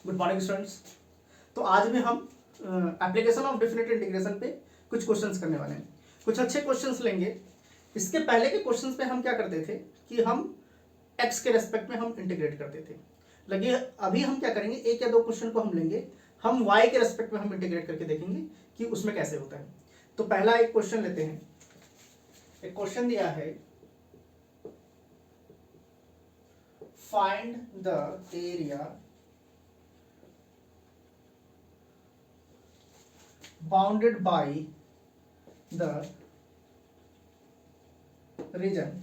Good morning students. तो आज में हम एप्लीकेशन ऑफ डेफिनेट इंटीग्रेशन पे कुछ क्वेश्चंस करने वाले हैं। कुछ अच्छे क्वेश्चंस लेंगे। इसके पहले के क्वेश्चंस पे हम क्या करते थे कि हम एक्स के रेस्पेक्ट में हम इंटीग्रेट करते थे, लगे अभी हम क्या करेंगे, एक या दो क्वेश्चन को हम लेंगे, हम वाई के रेस्पेक्ट में हम इंटीग्रेट करके देखेंगे कि उसमें कैसे होता है। तो पहला एक क्वेश्चन लेते हैं। एक क्वेश्चन दिया है, find the area bounded by the region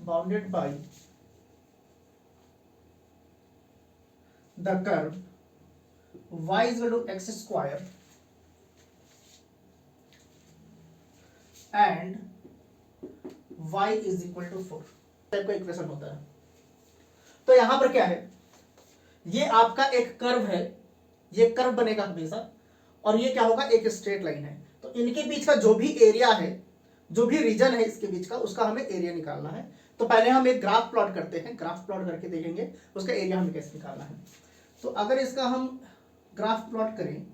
bounded by the curve y is equal to x square and y is equal to 4 type का इक्वेशन होता है। तो यहां पर क्या है, ये आपका एक कर्व है, ये कर्व बनेगा हमेशा, और ये क्या होगा, एक स्ट्रेट लाइन है। तो इनके बीच का जो भी एरिया है, जो भी रीजन है इसके बीच का, उसका हमें एरिया निकालना है। तो पहले हम एक ग्राफ प्लॉट करते हैं, ग्राफ प्लॉट करके देखेंगे उसका एरिया हमें कैसे निकालना है। तो अगर इसका हम ग्राफ प्लॉट करें,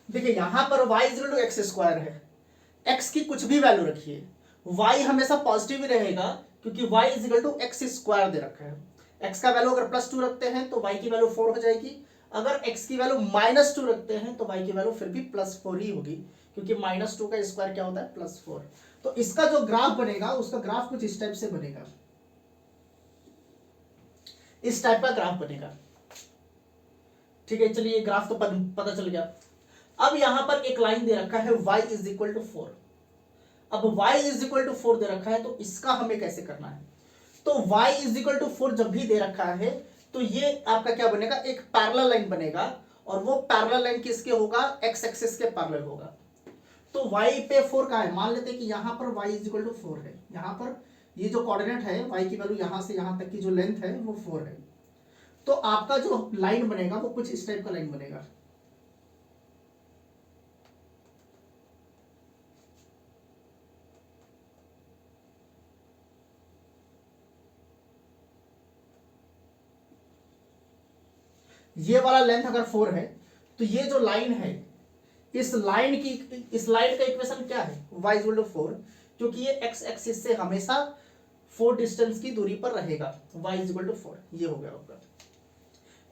देखिए यहां पर y equal to x square है, x की कुछ भी वैल्यू रखिए, y हमेशा पॉजिटिव ही रहेगा क्योंकि y equal to x square दे रखा है। x का वैल्यू अगर +2 रखते हैं तो y की वैल्यू 4 हो जाएगी, अगर x की वैल्यू -2 रखते हैं तो y की वैल्यू फिर भी +4 ही होगी, क्योंकि -2 का स्क्वायर क्या होता है, +4। तो इसका जो ग्राफ बनेगा, उसका ग्राफ कुछ इस टाइप से बनेगा, इस टाइप का ग्राफ बनेगा। ठीक है, चलिए ग्राफ तो पता चल गया। अब यहां पर एक लाइन दे रखा है y इज इक्वल टू 4। अब y इज इक्वल टू 4 दे रखा है, तो इसका हमें कैसे करना है। तो y इज इक्वल टू 4 जब भी दे रखा है तो ये आपका क्या बनेगा, एक पैरेलल लाइन बनेगा, और वो पैरेलल लाइन किसके होगा, x एक्सिस के पैरेलल होगा। तो y पे 4 का है, मान लेते हैं कि यहां पर y इज इक्वल टू 4 है, यहां पर ये जो कोऑर्डिनेट है y की वैल्यू यहां से यहां तक की जो लेंथ है वो 4 है। तो आपका जो लाइन बनेगा वो कुछ इस टाइप का लाइन बनेगा। ये वाला लेंथ अगर 4 है तो ये जो लाइन है, इस लाइन का इक्वेशन क्या है, y इक्वल टू 4, क्योंकि ये x एक्सिस से हमेशा 4 डिस्टेंस की दूरी पर रहेगा। y इक्वल टू 4 ये हो गया आपका।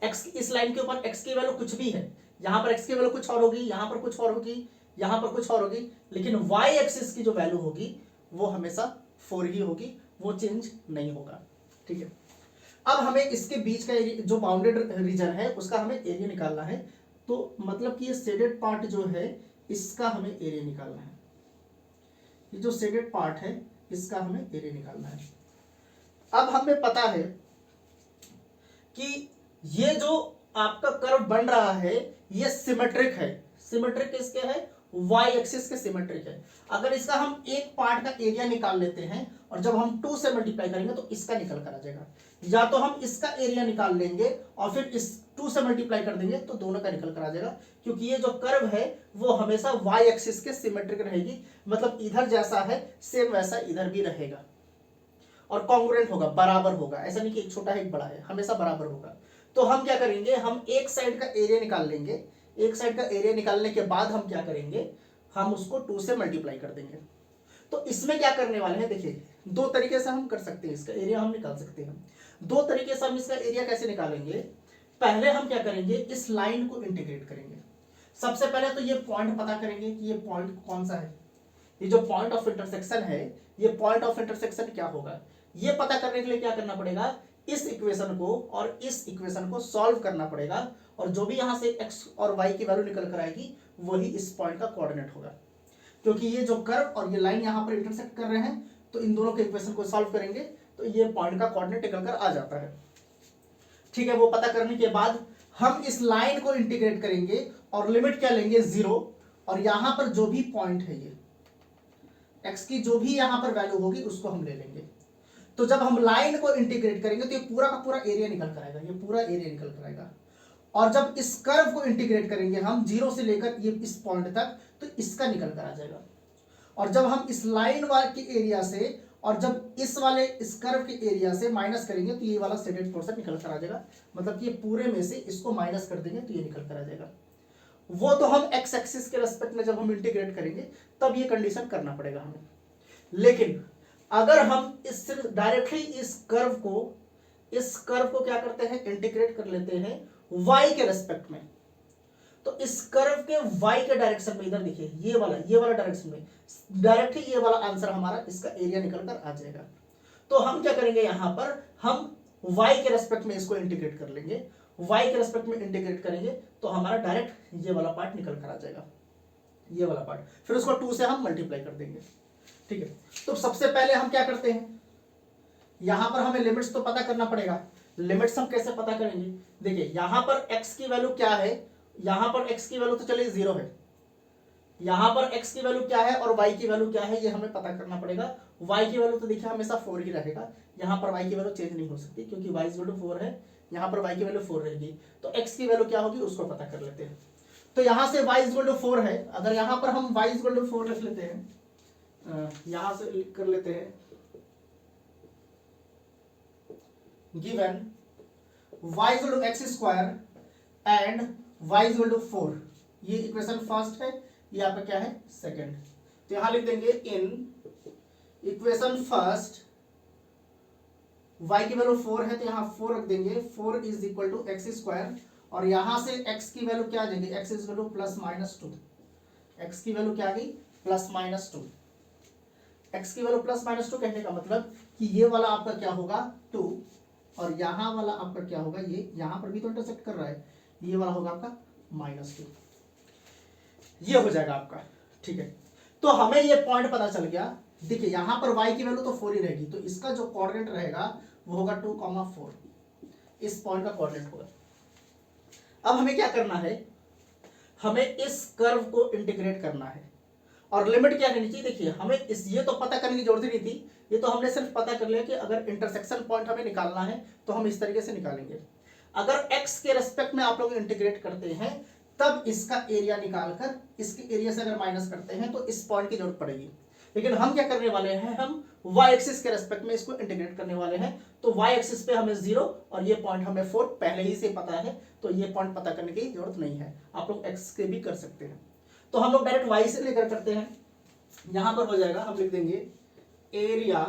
x इस लाइन के ऊपर x की वैल्यू कुछ भी है, यहां पर x की वैल्यू कुछ और होगी, यहां पर कुछ और होगी, यहां पर कुछ और होगी, लेकिन y एक्सिस की जो वैल्यू होगी वो हमेशा 4 ही होगी, वो चेंज नहीं होगा। ठीक है, अब हमें इसके बीच का जो बाउंडेड रीजन है उसका हमें एरिया निकालना है। तो मतलब कि ये शेडेड पार्ट जो है इसका हमें एरिया निकालना है, ये जो शेडेड पार्ट है इसका हमें एरिया निकालना है। अब हमें पता है कि ये जो आपका कर्व बन रहा है ये सिमेट्रिक है। सिमेट्रिक किसके है, y एक्सिस के सिमेट्रिक है। अगर इसका हम एक पार्ट का एरिया निकाल लेते हैं और जब हम 2 से मल्टीप्लाई करेंगे तो इसका निकल कर आ जाएगा, या तो हम इसका एरिया निकाल लेंगे और फिर इस 2 से मल्टीप्लाई कर देंगे तो दोनों का निकल कर आ जाएगा, क्योंकि ये जो कर्व है वो हमेशा y एक्सिस के सिमेट्रिक रहेगी, मतलब इधर जैसा है सेम वैसा इधर भी रहेगा, और कॉन्ग्रुएंट होगा, बराबर होगा। ऐसा नहीं कि एक छोटा है एक बड़ा है, हमेशा बराबर होगा। तो हम क्या करेंगे, हम एक साइड का एरिया निकाल लेंगे, एक साइड का एरिया निकालने के बाद हम क्या करेंगे, हम उसको 2 से मल्टीप्लाई कर देंगे। तो इसमें क्या करने वाले हैं, देखिए 2 तरीके से हम कर सकते हैं, इसका एरिया हम निकाल सकते हैं। 2 तरीके से हम इसका एरिया कैसे निकालेंगे, पहले हम क्या करेंगे, इस लाइन को इंटीग्रेट करेंगे। सबसे पहले तो ये पॉइंट पता करेंगे कि ये पॉइंट कौन सा है, ये जो पॉइंट ऑफ इंटरसेक्शन है, ये पॉइंट ऑफ इंटरसेक्शन क्या होगा, ये पता करने के लिए क्या करना पड़ेगा, इस इक्वेशन को और इस इक्वेशन को सॉल्व करना पड़ेगा, और जो भी यहां से x और y की वैल्यू निकल कर आएगी वही इस पॉइंट का कोऑर्डिनेट होगा। क्योंकि ये जो कर्व और ये लाइन यहां पर इंटरसेक्ट कर रहे हैं, तो इन दोनों के इक्वेशन को सॉल्व करेंगे तो ये पॉइंट का कोऑर्डिनेट निकल कर आ जाता है। ठीक है, वो पता करने के बाद हम इस लाइन को इंटीग्रेट करेंगे और लिमिट क्या लेंगे, 0, और यहां पर जो भी पॉइंट है ये x की जो भी यहां पर वैल्यू होगी उसको हम ले लेंगे। तो जब हम लाइन को इंटीग्रेट करेंगे तो ये पूरा का पूरा एरिया निकल कर आएगा, ये पूरा एरिया निकल कर आएगा। और जब इस कर्व को इंटीग्रेट करेंगे हम जीरो से लेकर ये इस पॉइंट तक, तो इसका निकल कर आ जाएगा। और जब हम इस लाइन वाले के एरिया से और जब इस वाले इस कर्व के एरिया से माइनस करेंगे तो ये वाला शेडेड पोर्शन निकल कर आ जाएगा। मतलब ये पूरे में से इसको माइनस कर देंगे तो ये निकल कर आ जाएगा। वो तो हम एक्स एक्सिस के रेस्पेक्ट में जब हम इंटीग्रेट करेंगे तब ये कंडीशन करना पड़ेगा हमें। लेकिन अगर हम इस डायरेक्टली इस कर्व को क्या करते हैं, इंटीग्रेट कर लेते हैं y के रेस्पेक्ट में, तो इस कर्व के y के डायरेक्शन में, इधर देखिए ये वाला डायरेक्शन में डायरेक्टली ये वाला आंसर हमारा, इसका एरिया निकल कर आ जाएगा। तो हम क्या करेंगे, यहां पर हम y के रेस्पेक्ट में इसको इंटीग्रेट कर लेंगे, y के रेस्पेक्ट में इंटीग्रेट करेंगे तो हमारा डायरेक्ट ये वाला पार्ट निकल कर आ जाएगा, ये वाला पार्ट। फिर उसको 2 से हम मल्टीप्लाई कर देंगे, ठीक है। तो सबसे पहले हम क्या करते हैं, यहां पर हमें लिमिट्स तो पता करना पड़ेगा। लिमिट्स हम कैसे पता करेंगे, देखिए यहां पर x की वैल्यू क्या है, यहां पर x की वैल्यू तो चलिए 0 है, यहां पर x की वैल्यू क्या है और y की वैल्यू क्या है ये हमें पता करना पड़ेगा। y की वैल्यू तो देखिए हमेशा 4 ही रहेगा, यहां पर y की वैल्यू चेंज नहीं हो सकती क्योंकि y 4 है, यहां पर y की वैल्यू 4 रहेगी। तो x की वैल्यू क्या होगी उसको पता कर लेते हैं। तो यहां से y 4 है, अगर यहां पर हम y 4 लिख लेते हैं, यहां से कर लेते हैं given y x square and y 4, ये इक्वेशन फर्स्ट है, ये आपका क्या है सेकंड। तो यहां लिख देंगे इन इक्वेशन फर्स्ट y की वैल्यू 4 है तो यहां 4 रख देंगे, 4 is equal to x square, और यहां से x की वैल्यू क्या आ जाएगी, x is equal to +-2, x की वैल्यू क्या आ गई +-2, x की वैल्यू +-2 कहने का मतलब कि ये वाला आपका क्या होगा 2 और यहां वाला आपका क्या होगा, ये यहां पर भी तो इंटरसेक्ट कर रहा है, ये वाला होगा आपका -2, ये हो जाएगा आपका, ठीक है। तो हमें ये पॉइंट पता चल गया। देखिए यहां पर y की वैल्यू तो 4 ही रहेगी, तो इसका जो कोऑर्डिनेट रहेगा वो होगा 2,4, इस पॉइंट का कोऑर्डिनेट होगा। अब हमें क्या करना है, हमें इस कर्व को इंटीग्रेट करना है और लिमिट क्या करनी चाहिए। देखिए हमें ये तो पता करने की जरूरत ही नहीं थी, ये तो हमने सिर्फ पता कर लिया कि अगर इंटरसेक्शन पॉइंट हमें निकालना है तो हम इस तरीके से निकालेंगे। अगर x के रेस्पेक्ट में आप लोग इंटीग्रेट करते हैं तब इसका एरिया निकालकर इसके एरिया से अगर माइनस करते हैं तो इस पॉइंट की जरूरत पड़ेगी। लेकिन हम क्या करने वाले हैं, हम y एक्सिस के रेस्पेक्ट में इसको इंटीग्रेट करने वाले हैं। तो y एक्सिस पे हमें 0 और ये पॉइंट हमें 4 पहले ही से पता है, तो ये पॉइंट पता करने की जरूरत नहीं है, आप लोग x के भी कर सकते हैं। तो हम लोग डायरेक्ट y से लेकर करते हैं, यहां पर हो जाएगा, हम लिख देंगे एरिया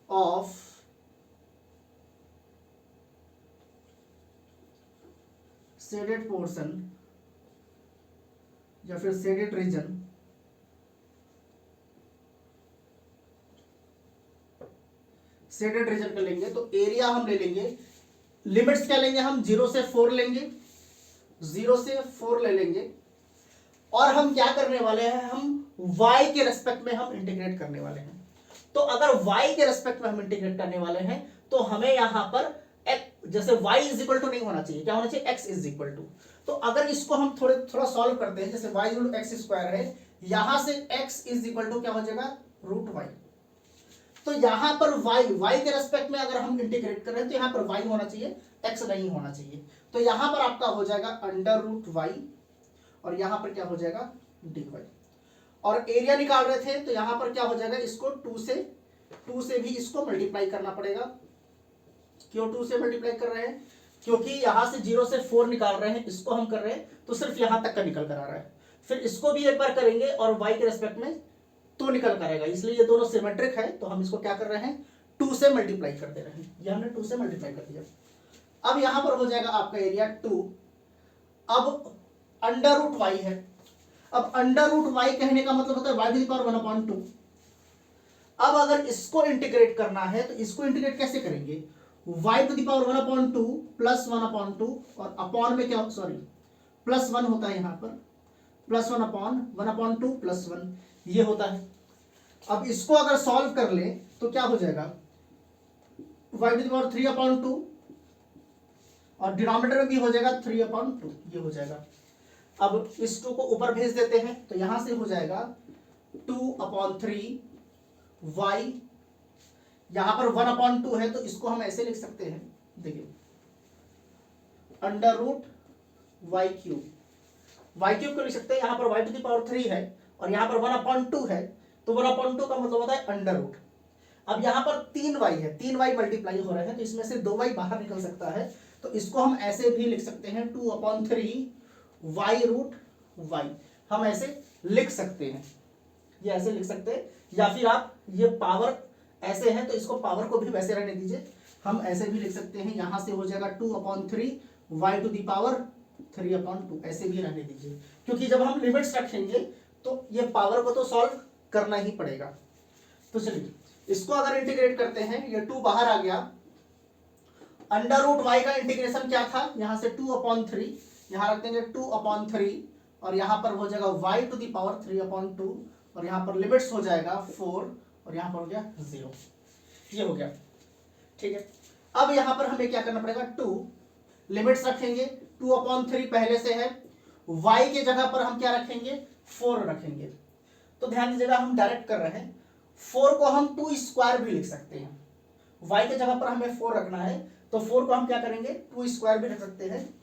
ऑफ शेडेड पोर्शन या फिर शेडेड रीजन शेडेड रीजन का लेंगे तो एरिया हम ले लेंगे, लिमिट्स क्या लेंगे हम 0 से 4 लेंगे, 0 से 4 ले लेंगे और हम क्या करने वाले हैं, हम y के रेस्पेक्ट में हम इंटीग्रेट करने वाले हैं। तो अगर y के रेस्पेक्ट में हम इंटीग्रेट करने वाले हैं तो हमें यहां पर जैसे y इज इक्वल टू नहीं होना चाहिए, क्या होना चाहिए x इज इक्वल टू। तो अगर इसको हम थोड़ा सॉल्व करते हैं, जैसे y equal to x square है, यहां से x इज इक्वल टू क्या हो जाएगा √y। तो यहां पर y के रेस्पेक्ट में अगर हम इंटीग्रेट कर रहे हैं तो यहां पर y होना चाहिए, x नहीं होना चाहिए। तो यहां पर आपका हो जाएगा √y और यहां पर क्या हो जाएगा dy। और एरिया निकाल रहे थे तो यहां पर क्या हो जाएगा, इसको 2 से भी इसको मल्टीप्लाई करना पड़ेगा। क्यों 2 से मल्टीप्लाई कर रहे हैं, क्योंकि यहां से 0 से 4 निकाल रहे हैं, इसको हम कर रहे हैं तो सिर्फ यहां तक का निकल कर आ रहा है। फिर इसको भी एक बार करेंगे और y के रेस्पेक्ट में तो निकल कर आएगा, इसलिए ये दोनों सिमेट्रिक है। तो हम इसको क्या कर रहे हैं 2 से मल्टीप्लाई कर दे रहे हैं, ये हमने 2 से मल्टीप्लाई कर दिया। अब यहां पर हो जाएगा आपका एरिया 2, अब √y है। अब √y कहने का मतलब होता है y⁴1/2। अब अगर इसको इंटीग्रेट करना है तो इसको इंटीग्रेट कैसे करेंगे, y⁴1/2 +1/2 और अपॉन में क्या, सॉरी +1 होता है यहां पर, +1/1/2 +1 ये होता है। अब इसको अगर सॉल्व कर ले तो क्या हो जाएगा y⁴3/2 और डिनोमिनेटर में भी हो जाएगा 3/2, ये हो जाएगा। अब इस 2 को ऊपर भेज देते हैं तो यहां से हो जाएगा 2/3 y, यहां पर 1/2 है तो इसको हम ऐसे लिख सकते हैं, देखिए √y³ y³ को लिख सकते हैं, यहां पर y⁻³ है और यहां पर 1/2 है, तो 1/2 का मतलब होता है अंडर रूट। अब यहां पर 3y है, 3y मल्टीप्लाई हो रहे हैं तो इसमें से 2y बाहर निकल सकता है, तो इसको हम ऐसे भी लिख सकते हैं 2/3y√y, हम ऐसे लिख सकते हैं, ये ऐसे लिख सकते हैं। या फिर आप ये पावर ऐसे है तो इसको पावर को भी वैसे रहने दीजिए, हम ऐसे भी लिख सकते हैं, यहां से हो जाएगा 2/3y⁻², ऐसे भी रहने दीजिए, क्योंकि जब हम लिमिट्स रखेंगे तो ये पावर को तो सॉल्व करना ही पड़ेगा। तो चलिए इसको अगर इंटीग्रेट करते हैं, ये 2 बाहर आ गया, अंडर रूट y का इंटीग्रेशन क्या था, यहां से 2/3, यहां रख देंगे 2/3 और यहां पर हो जाएगा y⁻³ और यहां पर लिमिट्स हो जाएगा 4 और यहां पर हो गया 0, ये हो गया, ठीक है। अब यहां पर हमें क्या करना पड़ेगा, 2 लिमिट्स रखेंगे, 2/3 पहले से है, y के जगह पर हम क्या रखेंगे, 4 रखेंगे। तो ध्यान दीजिएगा हम डायरेक्ट कर रहे हैं, 4 को हम 2² भी लिख सकते हैं, y के जगह पर हमें 4 रखना है तो 4 को हम क्या करेंगे, 2² भी रख सकते हैं,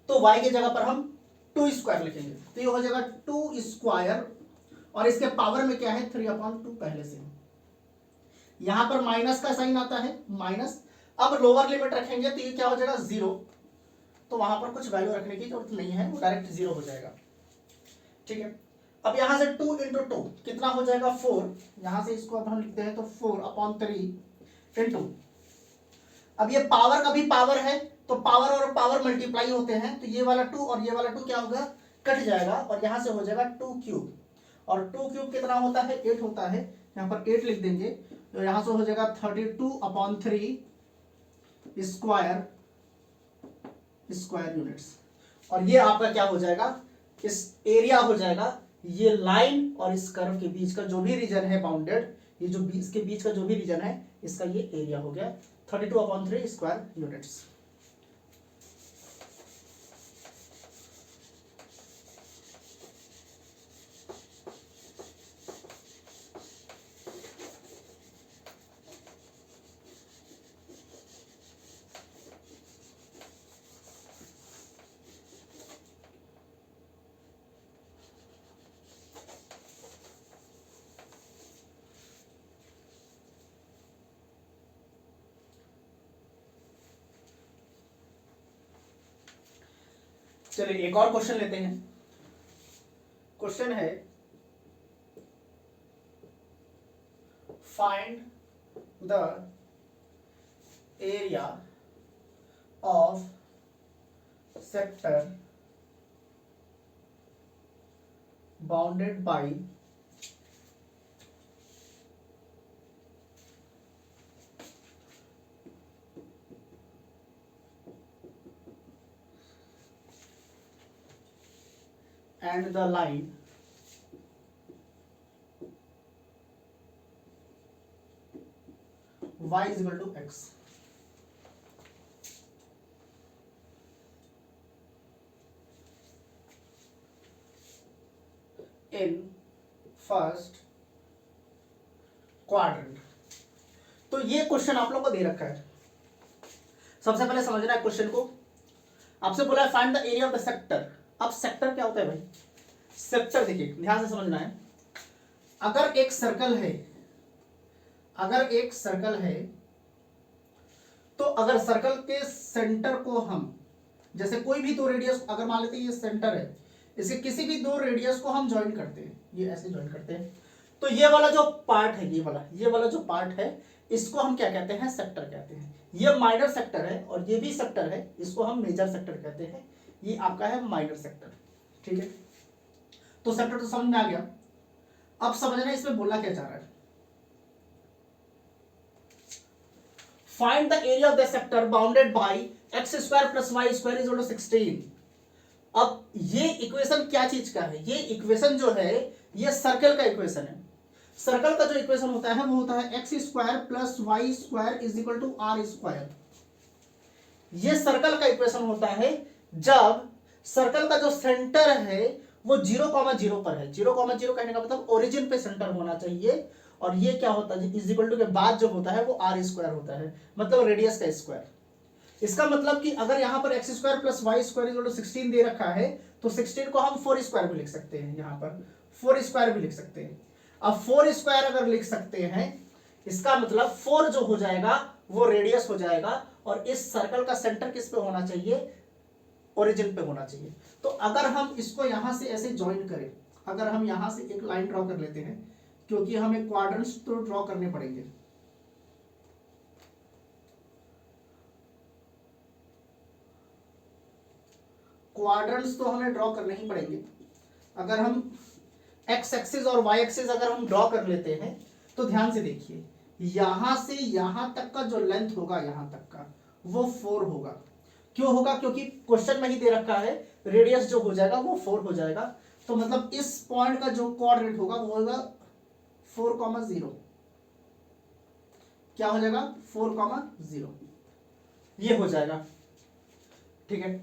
तो y के जगह पर हम 2² लिखेंगे, तो ये हो जाएगा 2² और इसके पावर में क्या है 3/2 पहले से, यहां पर माइनस का साइन आता है माइनस। अब लोअर लिमिट रखेंगे तो ये क्या हो जाएगा 0, तो वहां पर कुछ वैल्यू रखने की जरूरत नहीं है, वो डायरेक्ट 0 हो जाएगा, ठीक है। अब यहां से 2 × 2 कितना हो जाएगा 4, यहां से इसको अब हम लिखते हैं तो 4/3 × अब ये पावर का भी पावर है तो पावर और पावर मल्टीप्लाई होते हैं, तो ये वाला 2 और ये वाला 2 क्या होगा, कट जाएगा और यहां से हो जाएगा 2³ और 2³ कितना होता है 8 होता है, यहां पर 8 लिख देंगे तो यहां से हो जाएगा 32/3 यूनिट्स और ये आपका क्या हो जाएगा, इस एरिया हो जाएगा, ये लाइन और इस कर्व के बीच का जो भी रीजन है बाउंडेड, ये जो इसके बीच का जो भी रीजन है इसका ये एरिया हो गया 32/3 यूनिट्स। चलिए एक और क्वेश्चन लेते हैं। क्वेश्चन है find the area of sector bounded by and the line y is equal to x. in first quadrant। तो ये क्वेश्चन आप लोग को दे रखा है, सबसे पहले समझना है क्वेश्चन को। आपसे बोला है find the area of the sector. अब सेक्टर क्या होता है भाई, सेक्टर देखिए ध्यान से समझना है। अगर एक सर्कल है, अगर एक सर्कल है तो अगर सर्कल के सेंटर को हम, जैसे कोई भी दो रेडियस, अगर मान लेते हैं ये सेंटर है, इसके किसी भी दो रेडियस को हम ज्वाइन करते हैं, ये ऐसे ज्वाइन करते हैं, तो ये वाला जो पार्ट है, ये वाला जो पार्ट है, इसको हम क्या कहते हैं, सेक्टर कहते हैं। ये माइनर सेक्टर है और ये भी सेक्टर है, इसको हम मेजर सेक्टर कहते हैं। ये आपका है माइनर सेक्टर, ठीक है। तो सेक्टर तो समझ में आ गया। अब समझना इसमें बोला क्या जा रहा है, find the area of the sector bounded by x² + y² = 16। अब ये इक्वेशन क्या चीज का है, ये इक्वेशन जो है ये सर्कल का इक्वेशन है। सर्कल का जो इक्वेशन होता है वो होता है x² + y² = r²। ये सर्कल का इक्वेशन होता है जब सर्कल का जो सेंटर है वो 0,0 पर है। 0,0 कहने का मतलब ओरिजिन पे सेंटर होना चाहिए और ये क्या होता है, इज इक्वल टू के बाद जो होता है वो आर स्क्वायर होता है, मतलब रेडियस का स्क्वायर। इसका मतलब कि अगर यहाँ पर x square plus y square equal to 16 दे रखा है, तो 16 को हम 4 स्क्वायर भी लिख सकते हैं, यहाँ पर 4 स्क्वायर भी लिख सकते हैं। अब 4 स्क्वायर अगर लिख सकते हैं, इसका मतलब 4 जो हो जाएगा वो रेडियस हो जाएगा, और इस सर्कल का सेंटर किस पे होना चाहिए, ओरिजिन पे होना चाहिए। तो अगर हम इसको यहां से ऐसे ज्वाइन करें, अगर हम यहां से एक लाइन ड्रॉ कर लेते हैं, क्योंकि हमें क्वाड्रेंट्स तो ड्रॉ करने पड़ेंगे, क्वाड्रेंट्स तो हमें ड्रॉ करने ही पड़ेंगे। अगर हम एक्स एक्सिस और वाई एक्सिस अगर हम ड्रॉ कर लेते हैं, तो ध्यान से देखिए, यहां से यहां तक का जो लेंथ होगा यहां तक का, वो 4 होगा। क्यों होगा, क्योंकि क्वेश्चन में ही दे रखा है रेडियस जो हो जाएगा वो 4 हो जाएगा। तो मतलब इस पॉइंट का जो कोऑर्डिनेट होगा वो होगा 4,0। क्या हो जाएगा, 4,0, ये हो जाएगा। ठीक है,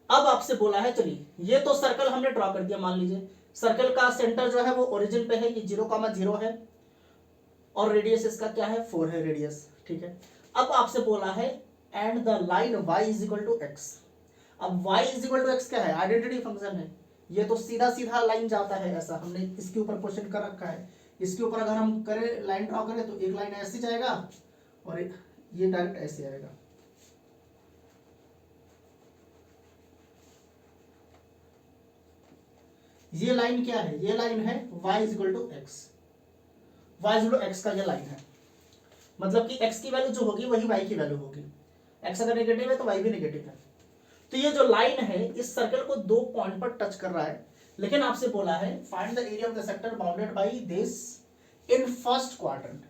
अब आपसे बोला है, चलिए ये तो सर्कल हमने ड्रॉ कर दिया, मान लीजिए सर्कल का सेंटर जो है वो ओरिजिन पे है, ये 0,0 है, और रेडियस इसका क्या है, 4 है रेडियस। ठीक है, अब आपसे बोला है and the line y is equal to x. अब y is equal to x क्या है, आइडेंटिटी फंक्शन है, ये तो सीधा सीधा लाइन जाता है, ऐसा हमने इसके ऊपर क्वेश्चन कर रखा है। इसके ऊपर अगर हम करें लाइन ड्रॉ करें, तो एक लाइन ऐसे जाएगा और ये डायरेक्ट ऐसे आएगा। ये लाइन क्या है, ये लाइन है y is equal to x, y is equal to x का ये लाइन है, मतलब कि x की वैल्यू जो होगी वही y की वैल्यू होगी। x अगर नेगेटिव है तो y भी नेगेटिव है। तो ये जो लाइन है इस सर्कल को 2 पॉइंट पर टच कर रहा है, लेकिन आपसे बोला है find the area of the sector bounded by this in first quadrant.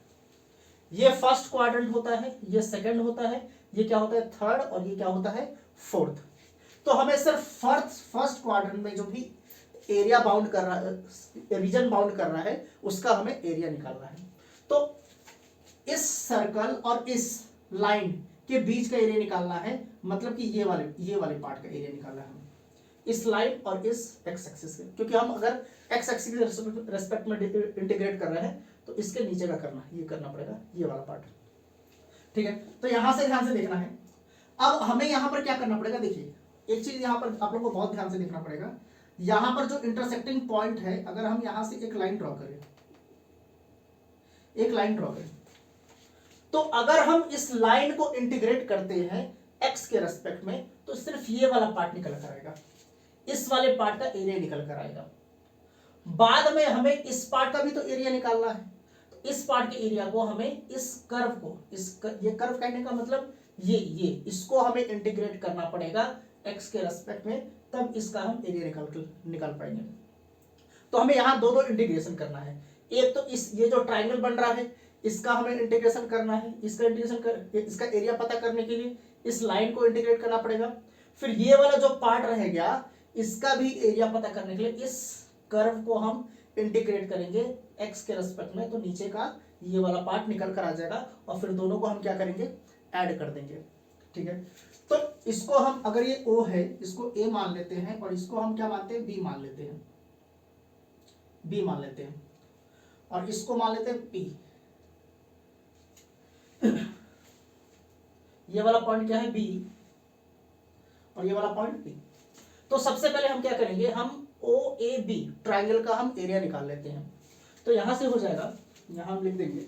ये फर्स्ट क्वाड्रेंट होता है, ये सेकंड होता है, ये क्या होता है थर्ड, और ये क्या होता है फोर्थ। तो हमें सिर्फ फर्स्ट क्वाड्रेंट में जो भी एरिया बाउंड कर रहा है, रीजन बाउंड कर रहा है, उसका हमें एरिया निकालना है। तो इस सर्कल और इस लाइन के बीच का एरिया निकालना है, मतलब कि ये वाले पार्ट का एरिया निकालना है हमें, इस लाइन और इस एक्स एक्सिस के, क्योंकि हम अगर एक्स एक्सिस के रेस्पेक्ट में इंटीग्रेट कर रहे हैं तो इसके नीचे का करना, ये करना पड़ेगा, ये वाला पार्ट। ठीक है, तो यहां से ध्यान से देखना है। अब हमें यहां पर क्या करना पड़ेगा, देखिए एक चीज यहां पर आप लोग को बहुत ध्यान से देखना पड़ेगा। यहां पर जो इंटरसेक्टिंग पॉइंट है, अगर हम यहां से एक लाइन ड्रॉ करें, एक लाइन ड्रॉ करें, तो अगर हम इस लाइन को इंटीग्रेट करते हैं x के रेस्पेक्ट में, तो सिर्फ ये वाला पार्ट निकल कर आएगा, इस वाले पार्ट का एरिया निकल कर आएगा। बाद में हमें इस पार्ट का भी तो एरिया निकालना है, तो इस पार्ट के एरिया को हमें इस कर्व को, ये कर्व कहने का मतलब ये इसको हमें इंटीग्रेट करना पड़ेगा x के रेस्पेक्ट में, तब इसका हम एरिया निकाल पाएंगे। तो हमें यहां दो इंटीग्रेशन करना है। एक तो ये जो ट्राइंगल बन रहा है इसका हमें इंटीग्रेशन करना है, इसका एरिया पता करने के लिए इस लाइन को इंटीग्रेट करना पड़ेगा। फिर ये वाला जो पार्ट रह गया इसका भी एरिया पता करने के लिए इस कर्व को हम इंटीग्रेट करेंगे x के रेस्पेक्ट में, तो नीचे का ये वाला पार्ट निकल कर आ जाएगा, और फिर दोनों को हम क्या करेंगे, ऐड कर देंगे। ठीक है, तो इसको हम, अगर ये O है, इसको A मान लेते हैं, और इसको हम क्या मानते हैं, B मान लेते हैं, B मान लेते हैं, और इसको मान लेते हैं P। ये वाला पॉइंट क्या है, B, और ये वाला पॉइंट P। तो सबसे पहले हम क्या करेंगे, हम OAB ट्राइंगल का हम एरिया निकाल लेते हैं। तो यहां से हो जाएगा, यहां हम लिख देंगे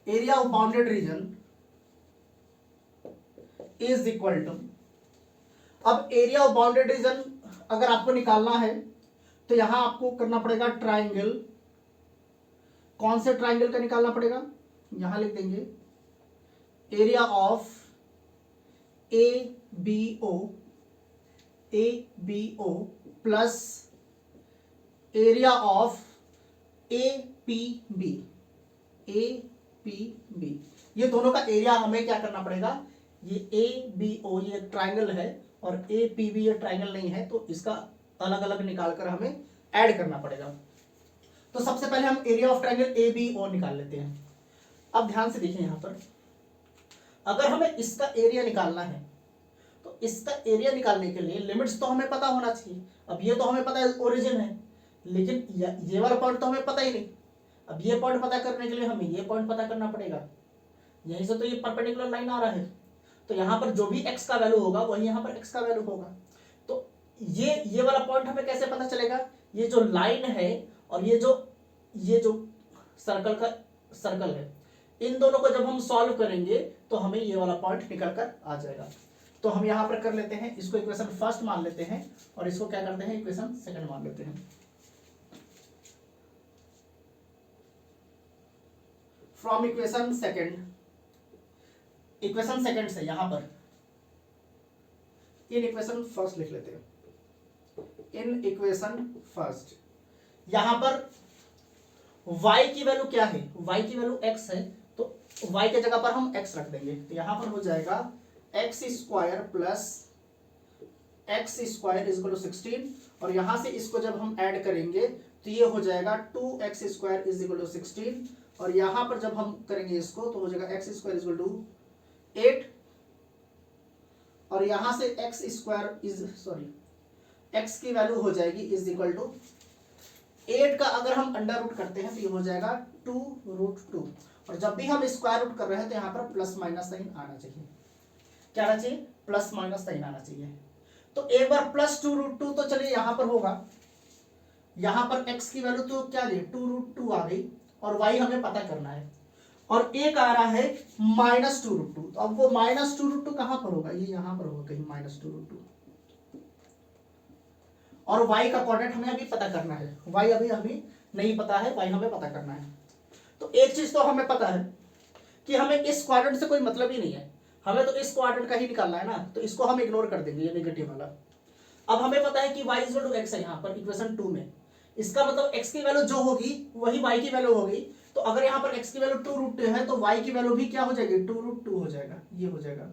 area of bounded region is equal to, अब एरिया ऑफ बाउंडेड रीजन अगर आपको निकालना है तो यहां आपको करना पड़ेगा ट्राइंगल, कौन से ट्राइंगल का निकालना पड़ेगा, यहां लिख देंगे area of ABO plus area of APB। ये दोनों का एरिया हमें क्या करना पड़ेगा, ये ABO ये ट्राइंगल है और APB ये ट्राइंगल नहीं है, तो इसका अलग अलग निकाल कर हमें ऐड करना पड़ेगा। तो सबसे पहले हम एरिया ऑफ ट्राइंगल ABO निकाल लेते हैं। अब ध्यान से देखिए, यहां पर अगर हमें इसका एरिया निकालना है तो इसका एरिया निकालने के लिए लिमिट्स तो हमें पता होना चाहिए। अब ये तो हमें पता है ओरिजिन है, लेकिन ये वाला पॉइंट तो हमें पता ही नहीं। अब ये पॉइंट पता करने के लिए हमें ये पॉइंट पता करना पड़ेगा। यहीं से तो ये परपेंडिकुलर लाइन आ रहा है, तो यहाँ पर जो भी x का वैल्यू होगा वही यहाँ पर x का वैल्यू होगा। तो ये वाला पॉइंट हमें कैसे पता चलेगा? ये जो लाइन है और ये जो सर्कल है, इन दोनों को जब हम सॉल्व करेंगे तो हमें ये वाला पॉइंट निकल कर आ जाएगा। तो हम यहाँ पर कर लेते हैं, इसको इक्वेशन फर्स्ट मान लेते हैं और इसको क्या करते हैं, इक्वेशन सेकंड मान लेते हैं। फ्रॉम इक्वेशन सेकंड से यहां पर इन इक्वेशन फर्स्ट लिख लेते हैं। इन इक्वेशन फर्स्ट यहां पर y की वैल्यू क्या है? y की वैल्यू x है, तो y के जगह पर हम x रख देंगे। तो यहां पर हो जाएगा x square plus x square is equal to 16, और यहां से इसको जब हम ऐड करेंगे तो ये हो जाएगा 2x square is equal to 16, और यहां पर जब हम करेंगे इसको तो हो जाएगा x square is equal to 8, और यहां से x की वैल्यू हो जाएगी इज इक्वल टू 8 का अगर हम अंडर रूट करते हैं तो ये हो जाएगा 2√2, और जब भी हम स्क्वायर रूट कर रहे हैं तो यहाँ पर प्लस माइनस साइन आना चाहिए। क्या आना चाहिए? प्लस माइनस साइन आना चाहिए। तो एक बार प्लस 2√2 तो चलिए यहाँ पर होगा, यहाँ पर x की वैल्यू तो क्या है 2√2 आ गई, और y हमें पता करना है, और एक आ रहा है -2√2। तो अब वो -2√2 कहां पर होगा? ये यहां पर होगा कहीं -2√2, और y का कोऑर्डिनेट हमें अभी पता करना है। y अभी हमें नहीं पता है, y हमें पता करना है। तो एक चीज तो हमें पता है कि हमें इस क्वाड्रेंट से कोई मतलब ही नहीं है, हमें तो इस क्वाड्रेंट का ही निकालना है ना, तो इसको हम इग्नोर कर देंगे, ये नेगेटिव वाला। अब हमें पता है कि y इक्वल टू x है यहाँ पर इक्वेशन 2 में, इसका मतलब x की वैल्यू जो होगी वही y की वैल्यू होगी। तो अगर यहाँ पर x की वैल्यू 2√2 है तो y की वैल्यू भी क्या हो जाएगी? 2√2 हो जाएगा। ये हो जाएगा,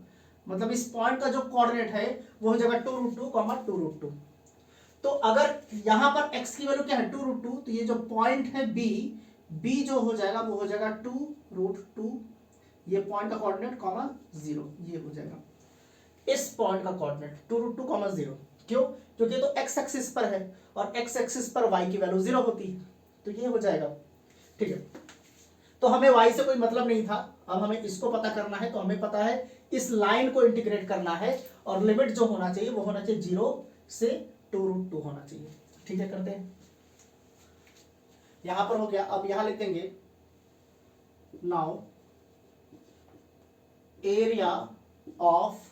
मतलब इस पॉइंट का जो कोऑर्डिनेट है वो हो जाएगा 2√2, 2√2। तो अगर यहाँ पर x की वैल्यू क्या है 2√2, तो ये जो पॉइंट है b जो हो जाएगा वो हो जाएगा 2√2, ये पॉइंट का कोऑर्डिनेट कॉमा 0, ये हो जाएगा इस पॉइंट का कोऑर्डिनेट 2√2, 0। क्यों? क्योंकि तो x एक्सिस पर है और x एक्सिस पर y की वैल्यू 0 होती है, तो ये हो जाएगा। ठीक है, तो हमें y से कोई मतलब नहीं था, अब हमें इसको पता करना है। तो हमें पता है इस लाइन को इंटीग्रेट करना है, और लिमिट जो होना चाहिए वो होना चाहिए 0 से 2√2 होना चाहिए। ठीक है, करते हैं। यहां पर हो गया, अब यहां लिख देंगे now area of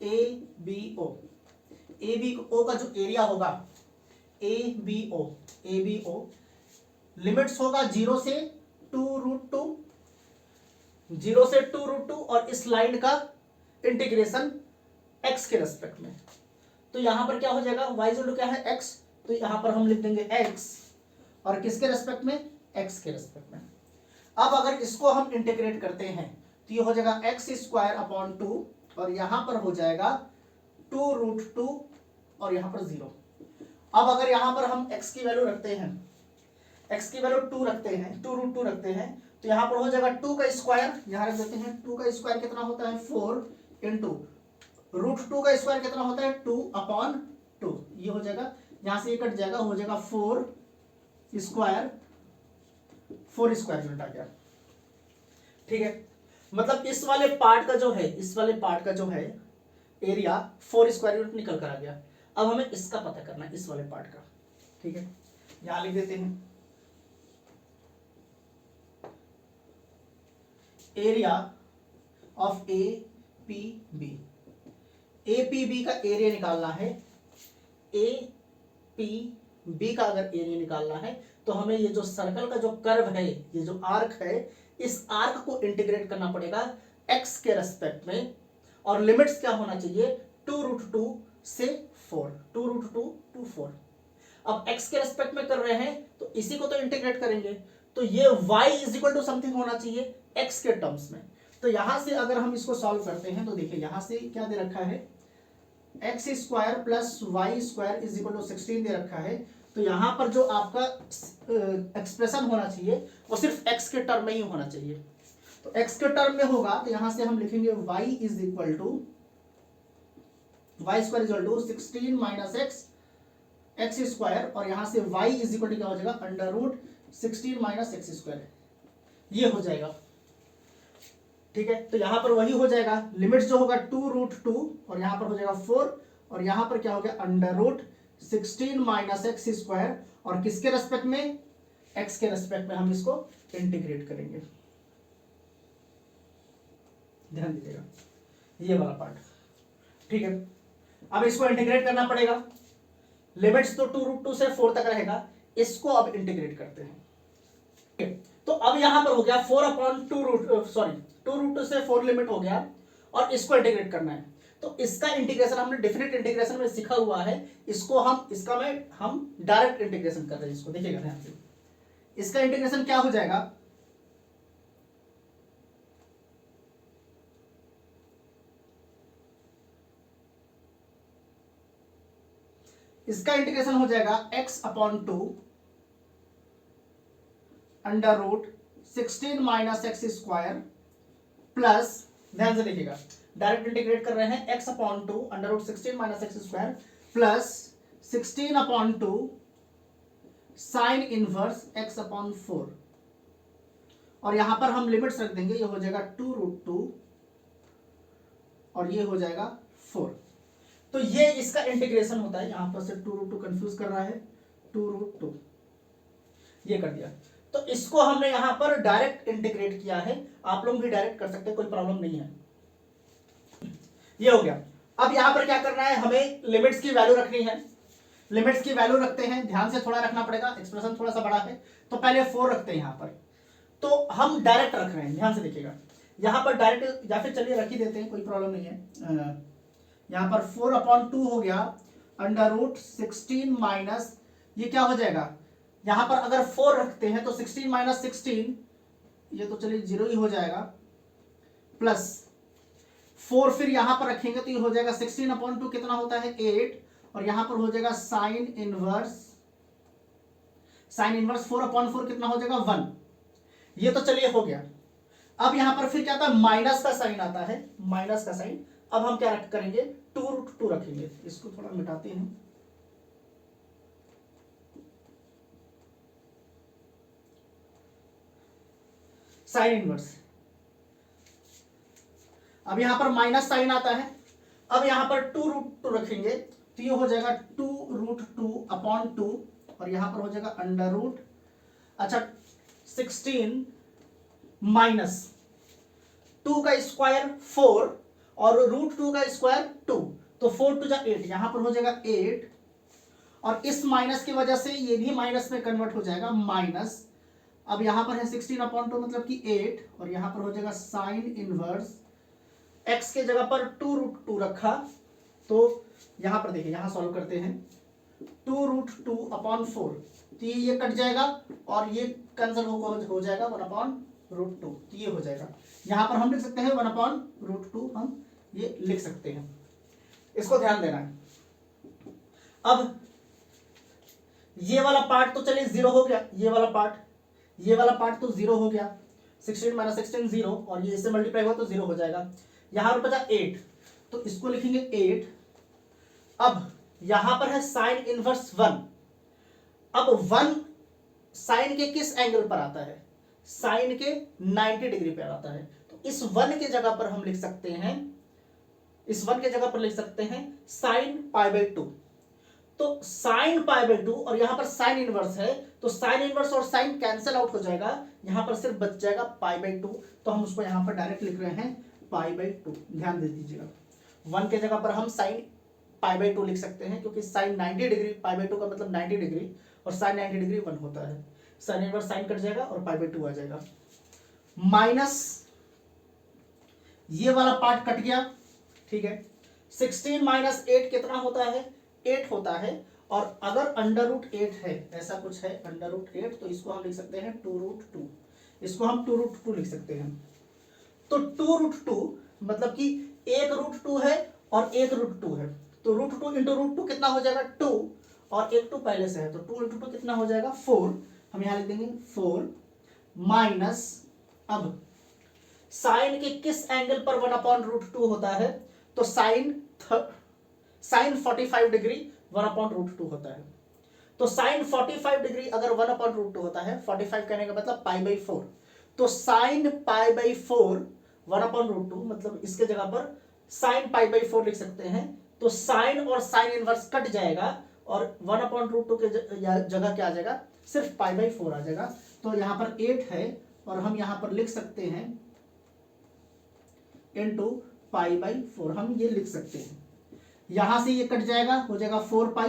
ABO। ABO का जो एरिया होगा ABO लिमिट्स होगा 0 से 2√2, 0 से 2√2, और इस लाइन का इंटीग्रेशन x के रेस्पेक्ट में। तो यहां पर क्या हो जाएगा? y इक्वल टू क्या है? x, तो यहां पर हम लिख देंगे x, और किसके रेस्पेक्ट में? x के रेस्पेक्ट में। अब अगर इसको हम इंटीग्रेट करते हैं तो ये हो जाएगा x स्क्वायर अपॉन 2, और यहां पर हो जाएगा 2√2, और यहां पर 0। अब अगर यहां पर हम x की वैल्यू रखते हैं, x की वैल्यू 2 रखते हैं, 2√2 रखते हैं, तो यहां पर हो जाएगा 2 का स्क्वायर, यहां रख देते हैं 2 का स्क्वायर कितना होता है 4 इंटू √2 का स्क्वायर कितना होता है 2/2, ये हो जाएगा, यहां से ये कट जाएगा, हो जाएगा 4 स्क्वायर यूनिट आ गया। ठीक है, मतलब इस वाले पार्ट का जो है एरिया 4 स्क्वायर यूनिट निकल कर आ गया। अब हमें इसका पता करना है, इस वाले पार्ट का। ठीक है, यहां लिख देते हैं एरिया ऑफ APB। APB का एरिया निकालना है, APB का अगर एरिया निकालना है तो हमें ये जो सर्कल का जो कर्व है, ये जो आर्क है, इस आर्क को इंटीग्रेट करना पड़ेगा x के रेस्पेक्ट में, और लिमिट्स क्या होना चाहिए 2√2 से 4, 2√2 to 4। अब x के रेस्पेक्ट में कर रहे हैं तो इसी को तो इंटीग्रेट करेंगे, तो ये y is equal to something होना चाहिए x के टर्म्स में। तो यहां से अगर हम इसको सॉल्व करते हैं तो देखिए यहां से क्या दे रखा है, x square plus y square is equal to 16 दे रखा है। तो यहां पर जो आपका एक्सप्रेशन होना चाहिए वो सिर्फ x के टर्म में ही होना चाहिए। तो x के टर्म में होगा तो यहां से हम लिखेंगे y is equal to y square is equal to 16 minus x square, और यहां से y इज इक्वल टू क्या हो जाएगा, under root 16 minus x square, ये हो जाएगा। ठीक है, तो यहां पर वही हो जाएगा, लिमिट्स जो होगा 2√2 और यहां पर हो जाएगा 4, और यहां पर क्या हो गया, under root 16 minus x square, और किसके रेस्पेक्ट में, x के रेस्पेक्ट में हम इसको इंटीग्रेट करेंगे। ध्यान दीजिएगा ये वाला पार्ट। ठीक है, अब इसको इंटीग्रेट करना पड़ेगा, लिमिट्स तो 2√2 से 4 तक रहेगा, इसको अब इंटीग्रेट करते हैं। ठीक है, तो अब यहां पर हो गया 2√2 से 4 लिमिट हो गया, और इसको इंटीग्रेट करना है। तो इसका इंटीग्रेशन हमने डेफिनेट इंटीग्रेशन में सीखा हुआ है, इसको हम डायरेक्ट इंटीग्रेशन कर रहे हैं। इसको देखिएगा ध्यान से, इसका इंटीग्रेशन क्या हो जाएगा, इसका इंटीग्रेशन हो जाएगा x/2 under root 16 minus x square plus, ध्यान से देखिएगा डायरेक्ट इंटीग्रेट कर रहे हैं, x/2 under root 16 minus x square plus 16/2 sine inverse x/4, और यहां पर हम लिमिट्स रख देंगे, ये हो जाएगा 2√2 और ये हो जाएगा 4। तो ये इसका इंटीग्रेशन होता है, यहां पर से 2√2 कंफ्यूज कर रहा है, 2√2 ये कर दिया। तो इसको हमने यहां पर डायरेक्ट इंटीग्रेट किया है, आप लोग भी डायरेक्ट कर सकते हैं, कोई प्रॉब्लम नहीं है। ये हो गया। अब यहां पर क्या करना है, हमें लिमिट्स की वैल्यू रखनी है, लिमिट्स की वैल्यू रखते हैं, ध्यान से थोड़ा रखना पड़ेगा, एक्सप्रेशन थोड़ा सा बड़ा है, तो पहले 4 रखते हैं यहां पर, तो हम डायरेक्ट रख रहे हैं, ध्यान से देखिएगा यहां पर डायरेक्ट, या फिर चलिए रख ही देते हैं, कोई प्रॉब्लम नहीं है। यहां पर 4/2 हो गया अंडर रूट 16 माइनस, ये क्या हो जाएगा, यहां पर अगर 4 रखते हैं तो 16 माइनस 16, ये तो चलिए 0 ही हो जाएगा, प्लस 4 फिर यहां पर रखेंगे तो ये हो जाएगा 16/2 कितना होता है 8, और यहां पर हो जाएगा साइन इनवर्स 4/4 कितना हो जाएगा 1, ये तो चलिए हो गया। अब यहां पर फिर क्या आता है, माइनस का साइन आता है, माइनस का साइन, अब हम क्या करेंगे, 2√2 रखेंगे, इसको थोड़ा मिटाते हैं, साइन इनवर्स, अब यहां पर माइनस साइन आता है, अब यहां पर 2√2 रखेंगे तो ये हो जाएगा 2√2/2, और यहां पर हो जाएगा अंडर रूट, अच्छा 16 माइनस 2 का स्क्वायर 4 और √2 का स्क्वायर 2, तो 4 2 8, यहां पर हो जाएगा 8, और इस माइनस की वजह से ये भी माइनस में कन्वर्ट हो जाएगा माइनस, अब यहां पर है 16/2 मतलब कि 8, और यहां पर हो जाएगा साइन इनवर्स, x के जगह पर 2√2 रखा, तो यहां पर देखिए, यहां सॉल्व करते हैं, 2√2/4, तो ये कट जाएगा और ये कैंसिल हो जाएगा 1/√2, तो ये हो जाएगा, यहां पर हम लिख सकते हैं 1/√2, हम ये लिख सकते हैं, इसको ध्यान देना है। अब ये वाला पार्ट तो चलिए 0 हो गया, ये वाला पार्ट तो 0 हो गया, 16 माइनस 16 0, और ये इससे मल्टीप्लाई हुआ तो 0 हो जाएगा, यहां पर बचा 8, तो इसको लिखेंगे 8। अब यहां पर है साइन इनवर्स 1, अब 1 साइन के किस एंगल पर आता है, साइन के 90 डिग्री पर आता है, तो इस 1 के जगह पर हम लिख सकते हैं, इस 1 के जगह पर लिख सकते हैं साइन π/2, तो साइन π/2 और यहां पर साइन इनवर्स है, तो साइन इनवर्स और साइन कैंसिल आउट हो जाएगा, यहां पर सिर्फ बच जाएगा π/2, तो हम उसको यहां पर डायरेक्ट लिख रहे हैं π/2, ध्यान दे दीजिएगा, 1 के जगह पर हम साइन π/2 लिख सकते हैं, क्योंकि साइन 90 डिग्री, π/2 का मतलब 90 डिग्री, और साइन 90 डिग्री 1 होता है, साइन इनवर्स साइन कट जाएगा और π/2 आ जाएगा, माइनस ये वाला पार्ट कट गया, ठीक है, 16 माइनस 8 कितना होता है, 8 होता है, और अगर अंडर रूट 8 है, ऐसा कुछ है अंडर रूट 8, तो इसको हम लिख सकते हैं 2√2, इसको हम 2√2 लिख सकते हैं, तो 2√2 मतलब कि एक √2 है और एक √2 है, तो √2 इंटू √2 कितना हो जाएगा 2, और एक 2 पहले से है, तो 2 इंटू 2 कितना हो जाएगा 4, हम यहां लिख देंगे 4, माइनस, अब साइन के किस एंगल पर 1/√2 होता है, तो साइन साइन 45 डिग्री 1/√2 होता है। तो साइन 45 डिग्री अगर 1/√2 होता है, 45 कहने का मतलब π/4, तो साइन π/4 1/√2, मतलब इसके जगह पर साइन π/4 लिख सकते हैं। तो साइन और साइन इनवर्स कट जाएगा और 1/√2 के जगह क्या आ जाएगा, सिर्फ π/4 आ जाएगा। तो यहां पर 8 है और हम यहां पर लिख सकते हैं इनटू π/4, हम ये लिख सकते हैं। यहां से ये कट जाएगा, हो जाएगा 4π,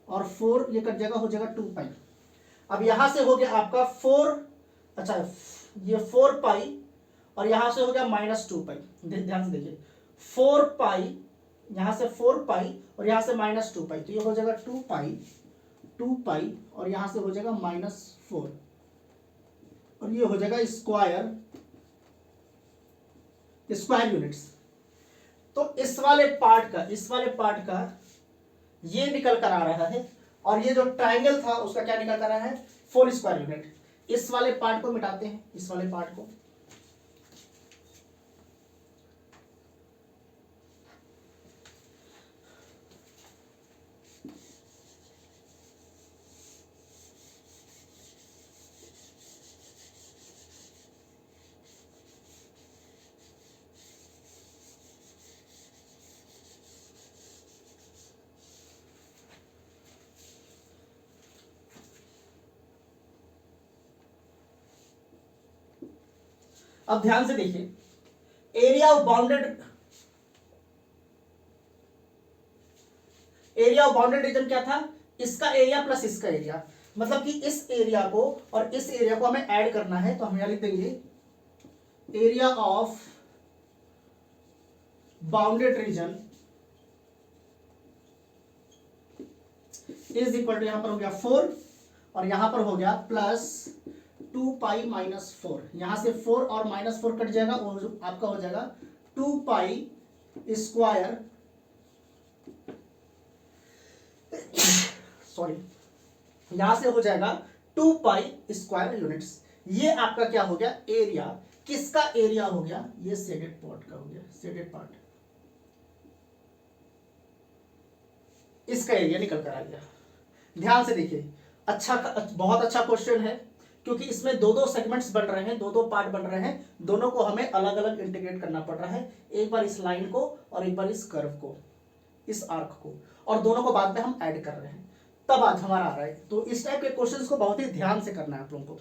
और 4 ये कट जाएगा, हो जाएगा 2π। अब यहां से हो गया आपका 4, अच्छा ये 4π, और यहां से हो गया -2π। ध्यान से देखिए, 4π, यहां से 4π और यहां से -2π, तो ये हो जाएगा 2π, और यहां से हो जाएगा -4, और ये हो जाएगा स्क्वायर यूनिट्स। तो इस वाले पार्ट का ये निकल कर आ रहा है, और ये जो ट्राइंगल था उसका क्या निकल कर आ रहा है, 4 स्क्वायर यूनिट। इस वाले पार्ट को मिटाते हैं, इस वाले पार्ट को, अब ध्यान से देखिए, एरिया ऑफ बाउंडेड रीजन क्या था, इसका एरिया प्लस इसका एरिया, मतलब कि इस एरिया को और इस एरिया को हमें ऐड करना है। तो हम यहां लिख देंगे area of bounded region is equal to, यहां पर हो गया 4 और यहां पर हो गया प्लस 2π - 4, यहां से 4 और -4 कट जाएगा, और आपका हो जाएगा 2π स्क्वायर, सॉरी, यहां से हो जाएगा 2π स्क्वायर यूनिट्स। ये आपका क्या हो गया, एरिया। किसका एरिया हो गया, ये शेडेड पार्ट का हो गया, शेडेड पार्ट, इसका एरिया निकल कर आ गया। ध्यान से देखिए, बहुत अच्छा क्वेश्चन है, क्योंकि इसमें दो सेगमेंट्स बन रहे हैं, दो पार्ट बन रहे हैं, दोनों को हमें अलग अलग इंटीग्रेट करना पड़ रहा है, एक बार इस लाइन को और एक बार इस कर्व को, इस आर्क को, और दोनों को बाद में हम ऐड कर रहे हैं, तब आज हमारा आ रहा है। तो इस टाइप के क्वेश्चंस को बहुत ही ध्यान से करना है आप लोगों को।